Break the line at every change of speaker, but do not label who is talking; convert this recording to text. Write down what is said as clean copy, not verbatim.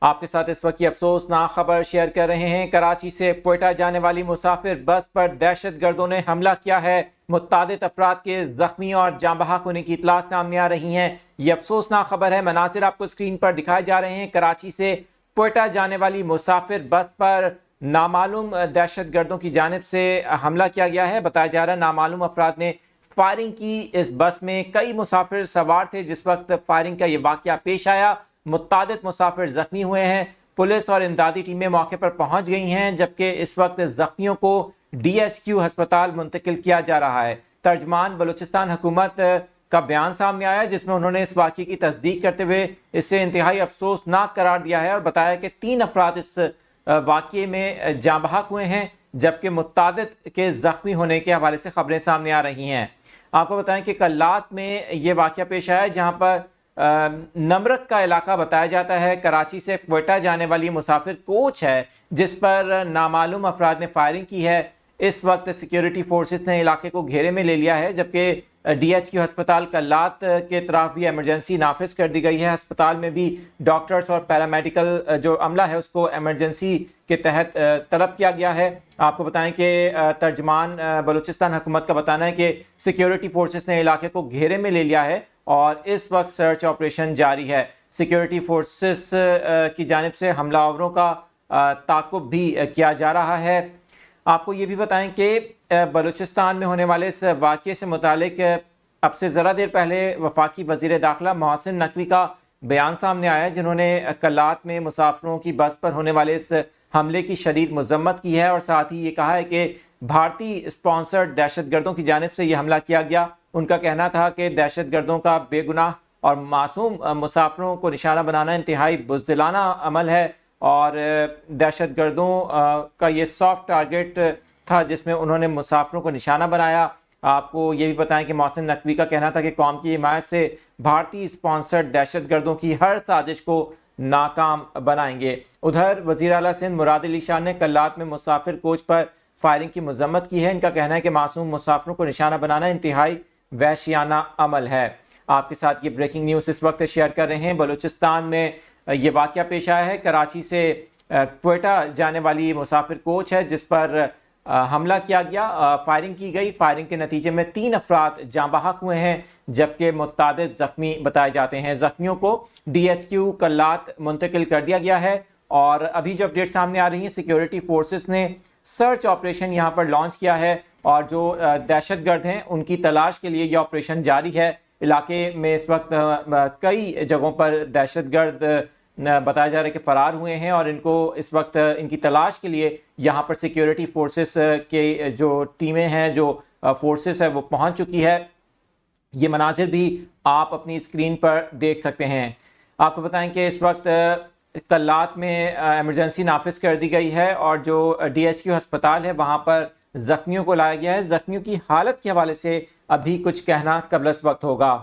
آپ کے ساتھ اس وقت کی افسوسناک خبر شیئر کر رہے ہیں۔ کراچی سے کوئٹہ جانے والی مسافر بس پر دہشت گردوں نے حملہ کیا ہے۔ متعدد افراد کے زخمی اور جاں بحق ہونے کی اطلاع سامنے آ رہی ہیں۔ یہ افسوسناک خبر ہے۔ مناظر آپ کو اسکرین پر دکھائے جا رہے ہیں۔ کراچی سے کوئٹہ جانے والی مسافر بس پر نامعلوم دہشت گردوں کی جانب سے حملہ کیا گیا ہے۔ بتایا جا رہا ہے نامعلوم افراد نے فائرنگ کی۔ اس بس میں کئی مسافر سوار تھے جس وقت فائرنگ کا یہ واقعہ پیش آیا۔ متعدد مسافر زخمی ہوئے ہیں۔ پولیس اور امدادی ٹیمیں موقع پر پہنچ گئی ہیں، جبکہ اس وقت زخمیوں کو DHQ ہسپتال منتقل کیا جا رہا ہے۔ ترجمان بلوچستان حکومت کا بیان سامنے آیا جس میں انہوں نے اس واقعے کی تصدیق کرتے ہوئے اسے انتہائی افسوسناک قرار دیا ہے اور بتایا کہ 3 افراد اس واقعے میں جاں بحق ہوئے ہیں، جبکہ متعدد کے زخمی ہونے کے حوالے سے خبریں سامنے آ رہی ہیں۔ آپ کو بتائیں کہ کلات میں یہ واقعہ پیش آیا جہاں پر نمرک کا علاقہ بتایا جاتا ہے۔ کراچی سے کوئٹہ جانے والی مسافر کوچ ہے جس پر نامعلوم افراد نے فائرنگ کی ہے۔ اس وقت سیکیورٹی فورسز نے علاقے کو گھیرے میں لے لیا ہے، جبکہ DHQ ہسپتال کلات کے طرف بھی ایمرجنسی نافذ کر دی گئی ہے۔ ہسپتال میں بھی ڈاکٹرز اور پیرامیڈیکل جو عملہ ہے اس کو ایمرجنسی کے تحت طلب کیا گیا ہے۔ آپ کو بتائیں کہ ترجمان بلوچستان حکومت کا بتانا ہے کہ سیکیورٹی فورسز نے علاقے کو گھیرے میں لے لیا ہے اور اس وقت سرچ آپریشن جاری ہے۔ سیکیورٹی فورسز کی جانب سے حملہ آوروں کا تعاقب بھی کیا جا رہا ہے۔ آپ کو یہ بھی بتائیں کہ بلوچستان میں ہونے والے اس واقعے سے متعلق اب سے ذرا دیر پہلے وفاقی وزیر داخلہ محسن نقوی کا بیان سامنے آیا، جنہوں نے کلات میں مسافروں کی بس پر ہونے والے اس حملے کی شدید مذمت کی ہے اور ساتھ ہی یہ کہا ہے کہ بھارتی اسپانسرڈ دہشت گردوں کی جانب سے یہ حملہ کیا گیا۔ ان کا کہنا تھا کہ دہشت گردوں کا بے گناہ اور معصوم مسافروں کو نشانہ بنانا انتہائی بزدلانہ عمل ہے اور دہشت گردوں کا یہ سافٹ ٹارگٹ تھا جس میں انہوں نے مسافروں کو نشانہ بنایا۔ آپ کو یہ بھی بتائیں کہ محسن نقوی کا کہنا تھا کہ قوم کی حمایت سے بھارتی اسپانسرڈ دہشت گردوں کی ہر سازش کو ناکام بنائیں گے۔ ادھر وزیر اعلیٰ سندھ مراد علی شاہ نے کلات میں مسافر کوچ پر فائرنگ کی مذمت کی ہے۔ ان کا کہنا ہے کہ معصوم مسافروں کو نشانہ بنانا انتہائی وحشیانہ عمل ہے۔ آپ کے ساتھ یہ بریکنگ نیوز اس وقت شیئر کر رہے ہیں۔ بلوچستان میں یہ واقعہ پیش آیا ہے۔ کراچی سے کوئٹہ جانے والی مسافر کوچ ہے جس پر حملہ کیا گیا، فائرنگ کی گئی۔ فائرنگ کے نتیجے میں 3 افراد جاں بحق ہوئے ہیں، جبکہ متعدد زخمی بتائے جاتے ہیں۔ زخمیوں کو DHQ کلات منتقل کر دیا گیا ہے اور ابھی جو اپڈیٹ سامنے آ رہی ہیں، سیکیورٹی فورسز نے سرچ آپریشن یہاں پر لانچ کیا ہے اور جو دہشت گرد ہیں ان کی تلاش کے لیے یہ آپریشن جاری ہے۔ علاقے میں اس وقت کئی جگہوں پر دہشت گرد بتایا جا رہا ہے کہ فرار ہوئے ہیں اور ان کو اس وقت ان کی تلاش کے لیے یہاں پر سیکیورٹی فورسز کے جو ٹیمیں ہیں، جو فورسز ہے وہ پہنچ چکی ہے۔ یہ مناظر بھی آپ اپنی اسکرین پر دیکھ سکتے ہیں۔ آپ کو بتائیں کہ اس وقت کلات میں ایمرجنسی نافذ کر دی گئی ہے اور جو DHQ ہسپتال ہے وہاں پر زخمیوں کو لایا گیا ہے۔ زخمیوں کی حالت کے حوالے سے ابھی کچھ کہنا قبل از وقت ہوگا۔